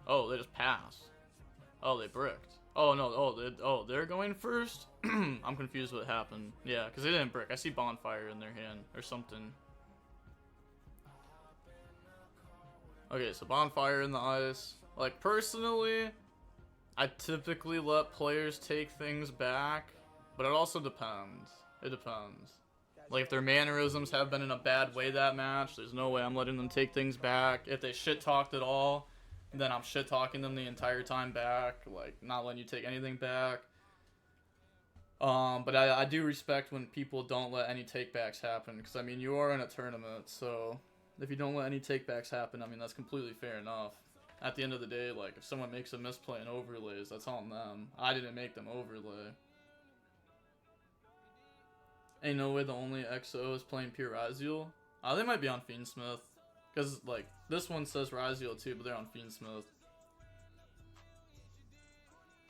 Oh, they just passed. Oh, they bricked. Oh no, they're going first? I'm confused what happened. Yeah, because they didn't brick. I see bonfire in their hand or something. Okay, so bonfire in the ice. Like, personally, I typically let players take things back, but it also depends. It depends. Like, if their mannerisms have been in a bad way that match, there's no way I'm letting them take things back. If they shit-talked at all, then I'm shit-talking them the entire time back. Like, not letting you take anything back. But I do respect when people don't let any takebacks happen. Because, I mean, you are in a tournament, so if you don't let any takebacks happen, I mean, that's completely fair enough. At the end of the day, like, if someone makes a misplay in overlays, that's on them. I didn't make them overlay. Ain't no way the only XO is playing pure Ryzeal. They might be on Fiend Smith. Because, like, this one says Ryzeal too, but they're on Fiend Smith.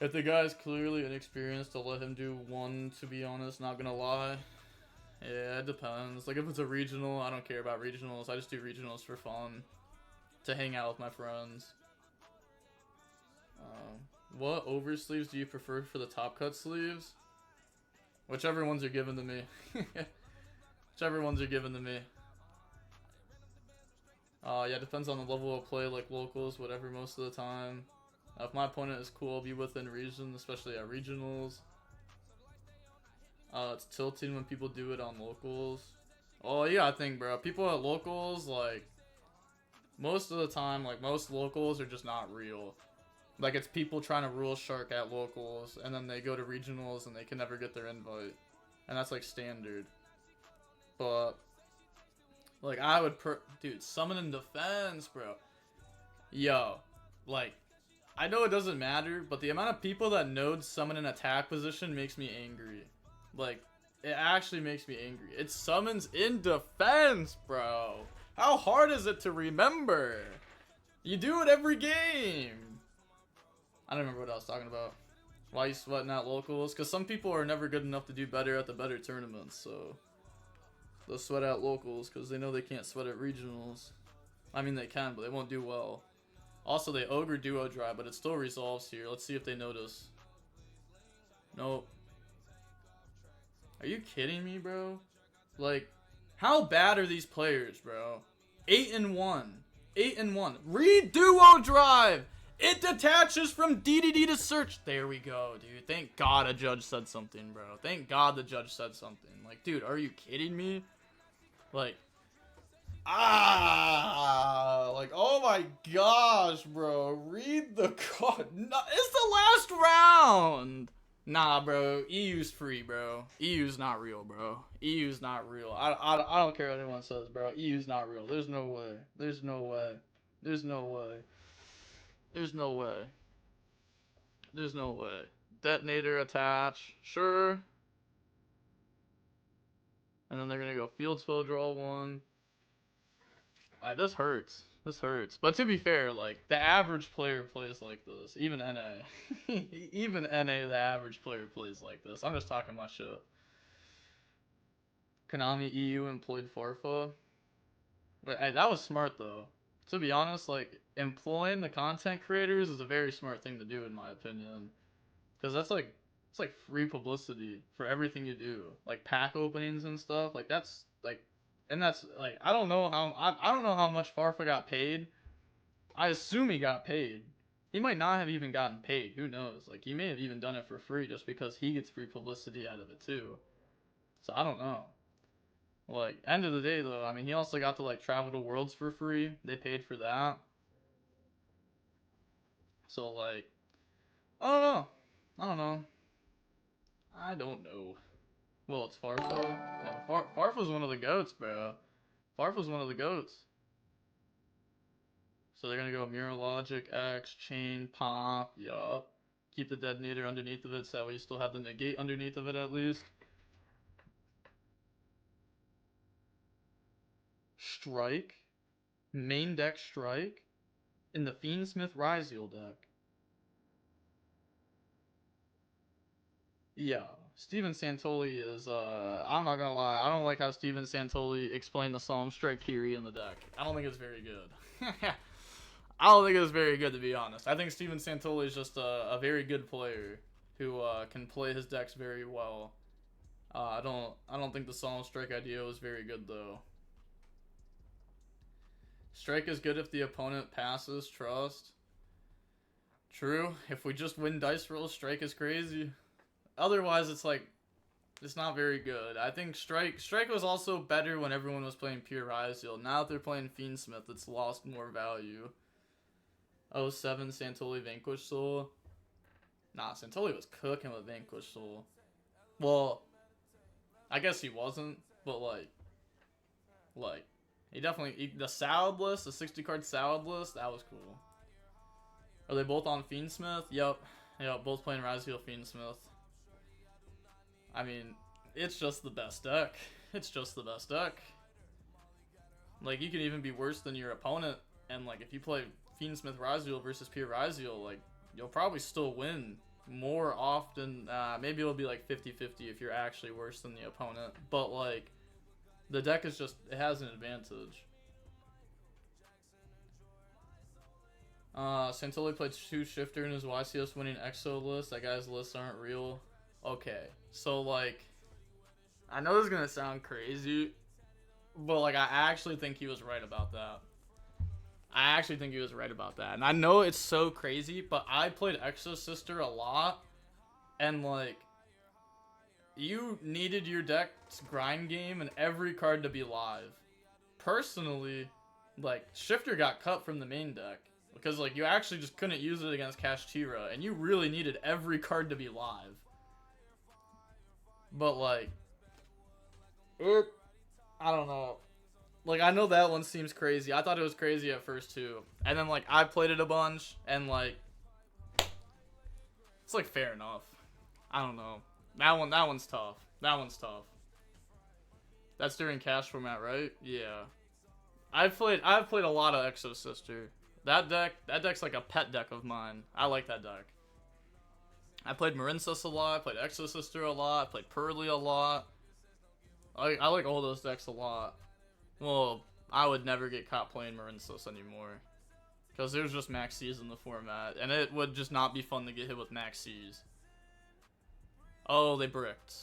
If the guy's clearly inexperienced, to let him do one, to be honest, not gonna lie. Yeah, it depends. Like, if it's a regional, I don't care about regionals. I just do regionals for fun. To hang out with my friends. What oversleeves do you prefer for the top cut sleeves? Whichever ones are given to me. Whichever ones are given to me. Yeah, depends on the level of play, like locals, whatever, most of the time. If my opponent is cool, I'll be within reason, especially at regionals. It's tilting when people do it on locals. Oh, yeah, I think, bro. People at locals, like, most of the time, like, most locals are just not real. Like, it's people trying to rule Shark at locals, and then they go to regionals and they can never get their invite. And that's, like, standard. But, like, I would dude, summon in defense, bro. Yo, like, I know it doesn't matter, but the amount of people that node summon in attack position makes me angry. Like, it actually makes me angry. It summons in defense, bro. How hard is it to remember? You do it every game. I don't remember what I was talking about. Why you sweating at locals? Because some people are never good enough to do better at the better tournaments, so they'll sweat at locals because they know they can't sweat at regionals. I mean, they can, but they won't do well. Also, they ogre duo dry, but it still resolves here. Let's see if they notice. Nope. Are you kidding me, bro? Like, how bad are these players, bro? 8-1. 8-1. Reduo drive! It detaches from DDD to search. There we go, dude. Thank God a judge said something, bro. Thank God the judge said something. Like, dude, are you kidding me? Like, like, oh my gosh, bro. Read the card. No, it's the last round. Nah, bro. EU's free, bro. EU's not real, bro. EU's not real. I don't care what anyone says, bro. EU's not real. There's no way. There's no way. There's no way. There's no way. There's no way. Detonator attach. Sure. And then they're gonna go field spell, draw one. This hurts. This hurts. But to be fair, like, the average player plays like this. Even NA. Even NA, the average player plays like this. I'm just talking my shit. Konami EU employed Farfa. But hey, that was smart though. To be honest, like, employing the content creators is a very smart thing to do in my opinion. Because that's like, it's like free publicity for everything you do. Like pack openings and stuff. Like that's like, and that's like, I don't know how much Farfa got paid. I assume he got paid. He might not have even gotten paid. Who knows? Like, he may have even done it for free just because he gets free publicity out of it too. So I don't know. Like, end of the day though, I mean, he also got to like travel to Worlds for free. They paid for that. So like, I don't know. I don't know. I don't know. Well, it's Farfa. Yeah, Farfa's one of the goats, bro. Farfa's one of the goats. So they're gonna go Mirror Logic, X, Chain, Pop, yup. Keep the Detonator underneath of it so that way you still have the Negate underneath of it at least. Strike. Main deck Strike. In the Fiend Smith Ryzeal deck. Yeah. Steven Santoli is, I'm not gonna lie, I don't like how Steven Santoli explained the Solemn Strike Kiri in the deck. I don't think it's very good. I don't think it was very good, to be honest. I think Steven Santoli is just a very good player who can play his decks very well. I don't think the Solemn Strike idea was very good though. Strike is good if the opponent passes trust. True. If we just win dice rolls, Strike is crazy. Otherwise, it's like it's not very good. I think Strike was also better when everyone was playing pure Ryzeal. Now that they're playing Fiend Smith, it's lost more value. 07 Santoli Vanquish Soul. Nah, Santoli was cooking with Vanquish Soul. Well, I guess he wasn't, but like he definitely the salad list, the 60 card salad list, that was cool. Are they both on Fiendsmith? Yep, both playing Ryzeal Fiendsmith. I mean, it's just the best deck. It's just the best deck. Like, you can even be worse than your opponent, and like if you play Fiendsmith Ryzeal versus pure Ryzeal, like you'll probably still win more often. Maybe it'll be like 50-50 if you're actually worse than the opponent, but like the deck is just, it has an advantage. Santoli played 2 Shifter in his YCS winning Exo list. That guy's lists aren't real. Okay, so like, I know this is gonna sound crazy, but like I actually think he was right about that. And I know it's so crazy, but I played Exosister a lot, and like, you needed your deck's grind game and every card to be live. Personally, like, Shifter got cut from the main deck because like you actually just couldn't use it against Kashtira, and you really needed every card to be live. But like, I don't know. Like, I know that one seems crazy. I thought it was crazy at first too, and then like I played it a bunch, and like, it's like fair enough. I don't know. That one's tough. That's during cash format, right? Yeah. I've played a lot of Exosister. That deck's like a pet deck of mine. I like that deck. I played Marinsys a lot, I played Exosister a lot, I played Pearly a lot. I like all those decks a lot. Well, I would never get caught playing Marinsys anymore, because there's just Max C's in the format, and it would just not be fun to get hit with Max C's. Oh, they bricked.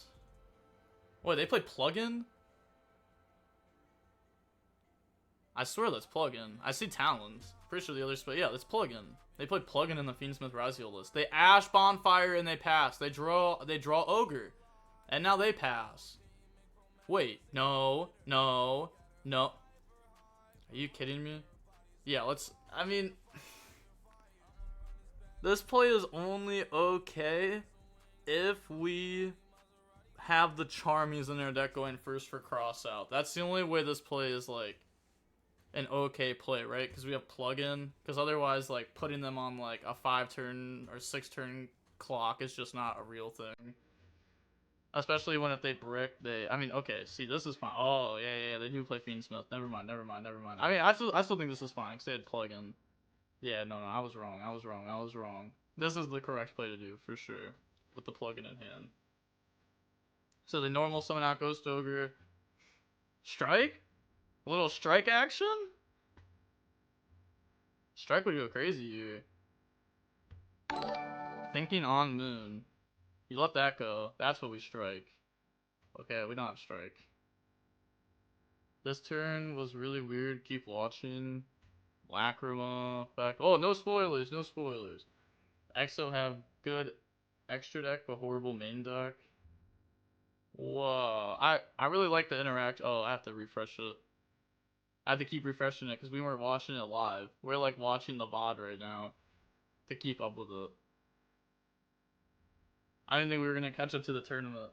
Wait, they played plugin? I swear that's plugin. I see Talons. Pretty sure the other spot. Yeah, that's plugin. They played plugin in the Fiendsmith Ryzeal list. They Ash Bonfire and they pass. They draw Ogre, and now they pass. Wait, no. Are you kidding me? Yeah, I mean, this play is only okay if we have the Charmies in our deck going first for cross out. That's the only way this play is like an okay play, right? Because we have plug-in. Because otherwise, like, putting them on like a 5-turn or 6-turn clock is just not a real thing. Especially when if they brick, I mean, okay, see, this is fine. Oh, yeah, they do play Fiend Smith. Never mind. I mean, I still think this is fine, because they had plug-in. Yeah, no, I was wrong. This is the correct play to do, for sure, with the plug-in in hand. So the normal summon out Ghost Ogre. Strike? A little strike action? Strike would go crazy here. Thinking on Moon. You let that go. That's what we strike. Okay, we don't have strike. This turn was really weird. Keep watching. Lacrima. Back. Oh, no spoilers. Exo have good extra deck, but horrible main deck. Whoa. I really like the interaction. Oh, I have to refresh it. I have to keep refreshing it because we weren't watching it live. We're like watching the VOD right now to keep up with it. I didn't think we were gonna catch up to the tournament.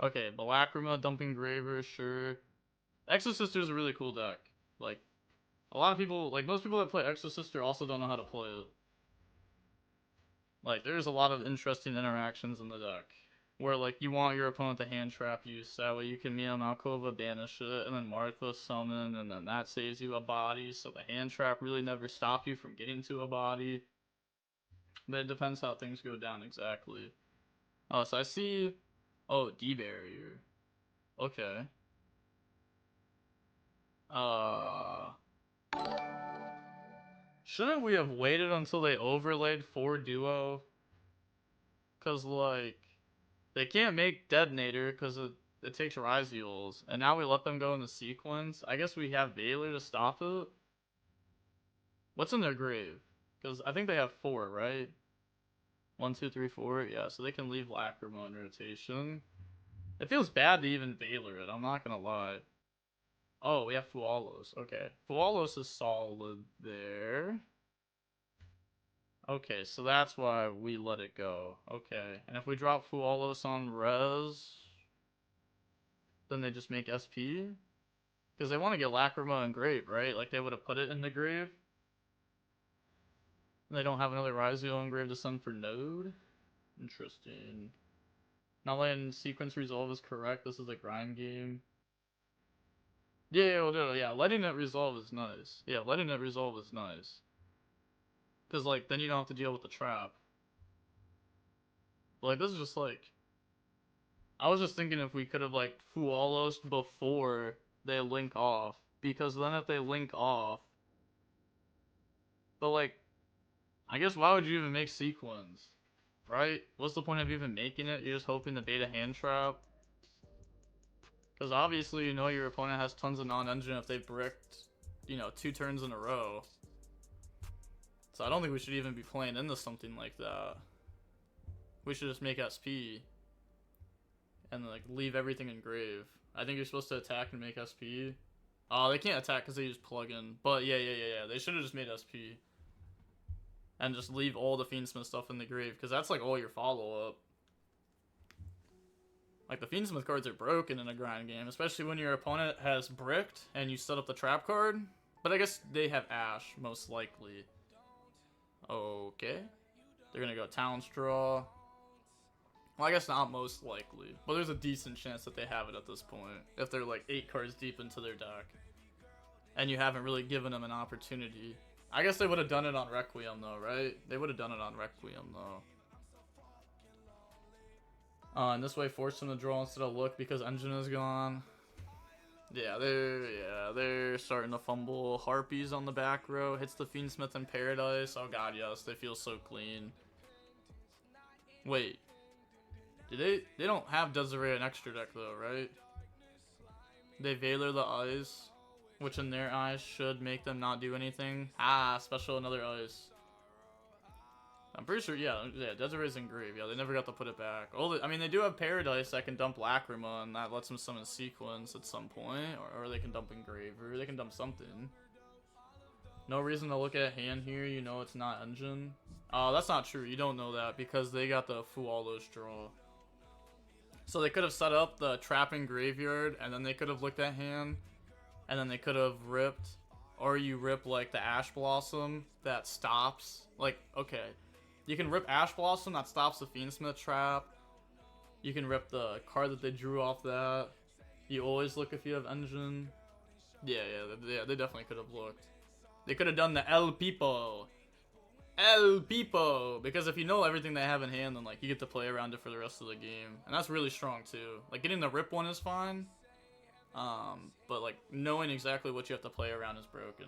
Okay, Lacrima, Dumping Graver, sure. Exosister is a really cool deck. Like, a lot of people, like most people that play Exosister also don't know how to play it. Like, there's a lot of interesting interactions in the deck. Where, like, you want your opponent to hand trap you, so that way you can Mia Malkova banish it, and then Martha summon, and then that saves you a body, so the hand trap really never stops you from getting to a body. But it depends how things go down exactly. Oh, so I see... Oh, D-Barrier. Okay. Shouldn't we have waited until they overlaid 4 Duo? Cause like, they can't make Detonator because it takes Ryzeals. And now we let them go in the sequence. I guess we have Baylor to stop it. What's in their grave? Because I think they have 4, right? 1, 2, 3, 4. Yeah, so they can leave Lacrima in rotation. It feels bad to even Baylor it, I'm not gonna lie. Oh, we have Fualos. Okay. Fualos is solid there. Okay, so that's why we let it go. Okay. And if we drop Fualos on Res, then they just make SP? Because they want to get Lacrima and Grave, right? Like they would have put it in the grave. And they don't have another Ryzeal Grave to send for Node? Interesting. Not letting sequence resolve is correct. This is a grind game. Yeah, letting it resolve is nice. Yeah, letting it resolve is nice. Because, like, then you don't have to deal with the trap. But, like, this is just, like... I was just thinking if we could have, like, Fualos before they link off. Because then if they link off... But, like... I guess why would you even make sequence? Right? What's the point of even making it? You're just hoping to bait a hand trap? Because obviously you know your opponent has tons of non-engine if they bricked, you know, 2 turns in a row. So I don't think we should even be playing into something like that. We should just make SP. And like leave everything in grave. I think you're supposed to attack and make SP. Oh, they can't attack because they use plugin. But yeah. They should have just made SP. And just leave all the Fiendsmith stuff in the grave. Because that's like all your follow-up. Like the Fiendsmith cards are broken in a grind game. Especially when your opponent has bricked and you set up the trap card. But I guess they have Ash, most likely. Okay. They're gonna go Talent Straw. Well, I guess not most likely, but there's a decent chance that they have it at this point, if they're like 8 cards deep into their deck. And you haven't really given them an opportunity. I guess they would have done it on Requiem though, right? They would have done it on Requiem though. And this way force them to draw instead of look because engine is gone. Yeah, they're starting to fumble. Harpies on the back row, hits the Fiendsmith in Paradise. Oh god, yes, they feel so clean. Wait. They don't have Desiree in extra deck though, right? They Valor the Ice, which in their eyes should make them not do anything. Ah, special another Ice. I'm pretty sure, yeah, Desiree's in grave. Yeah, they never got to put it back. I mean, they do have Paradise that can dump Lacrima, and that lets them summon Sequence at some point, or they can dump Engraver. They can dump something. No reason to look at hand here. You know it's not engine. Oh, that's not true. You don't know that because they got the Fualos draw. So they could have set up the trapping graveyard, and then they could have looked at hand, and then they could have ripped, or you rip like the Ash Blossom that stops. Like, okay, you can rip Ash Blossom that stops the Fiendsmith trap. You can rip the card that they drew off that. You always look if you have engine. Yeah, they definitely could have looked. They could have done the El Pipo. El Pipo! Because if you know everything they have in hand, then like you get to play around it for the rest of the game. And that's really strong too. Like getting the rip one is fine. But like knowing exactly what you have to play around is broken.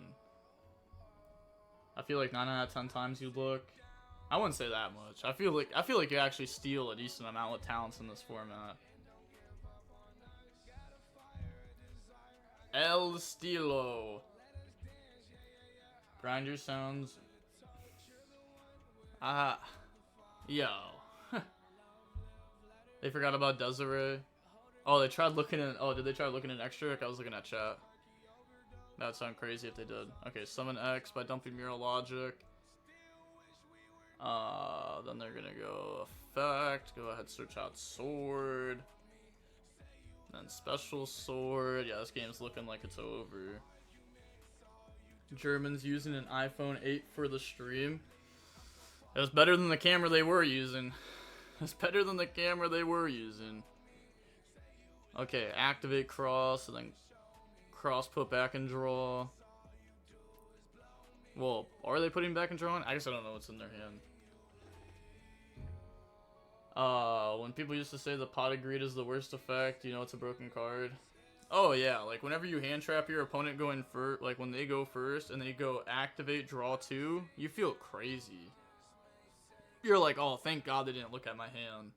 I feel like 9 out of 10 times you look. I wouldn't say that much. I feel like you actually steal a decent amount with talents in this format. El Stilo. Grinder sounds. Yo. They forgot about Desiree. Oh, they tried looking in. Oh, did they try looking in extra? I was looking at chat. That'd sound crazy if they did. Okay, summon X by dumping Mural Logic. Then they're gonna go effect. Go ahead, search out sword. Then special sword. Yeah, this game's looking like it's over. Germans using an iPhone 8 for the stream. It was better than the camera they were using. It's better than the camera they were using. Okay, activate cross, and then cross put back and draw. Well, are they putting back and drawing? I guess I don't know what's in their hand. When people used to say the Pot of Greed is the worst effect, you know it's a broken card. Oh yeah, like whenever you hand trap your opponent going first, like when they go first and they go activate draw 2, you feel crazy. You're like, oh, thank God they didn't look at my hand.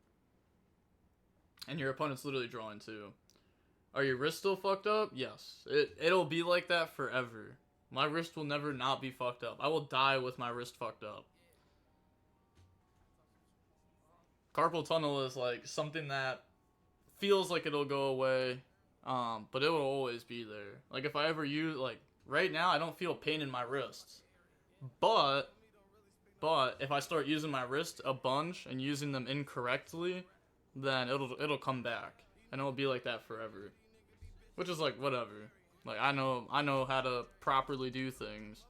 And your opponent's literally drawing 2. Are your wrists still fucked up? Yes. It'll be like that forever. My wrist will never not be fucked up. I will die with my wrist fucked up. Carpal tunnel is like something that feels like it'll go away, but it will always be there. Like if I ever use, like right now I don't feel pain in my wrists, but if I start using my wrist a bunch and using them incorrectly, then it'll come back and it'll be like that forever. Which is like whatever. Like I know how to properly do things.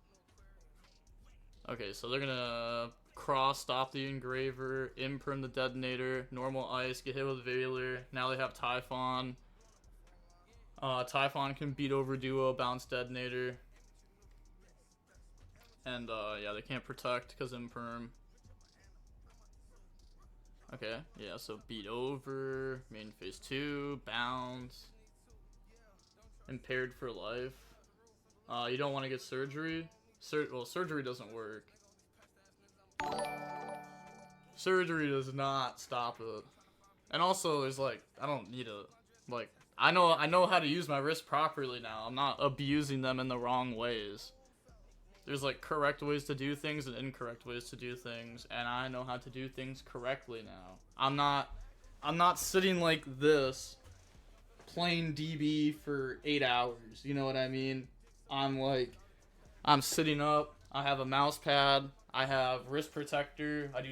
Okay, so they're gonna cross, stop the engraver, imprint the detonator, normal ice, get hit with Veiler. Now they have Typhon. Typhon can beat over Duo, bounce detonator. And yeah, they can't protect because imperm. Okay, yeah, so beat over, main phase 2, bounce. Impaired for life. You don't want to get surgery. Well, surgery doesn't work. Surgery does not stop it. And also, there's like, I don't need a, like, I know how to use my wrist properly now. I'm not abusing them in the wrong ways. There's like correct ways to do things and incorrect ways to do things, and I know how to do things correctly now. I'm not sitting like this playing DB for 8 hours, you know what I mean? I'm sitting up, I have a mouse pad, I have wrist protector, I do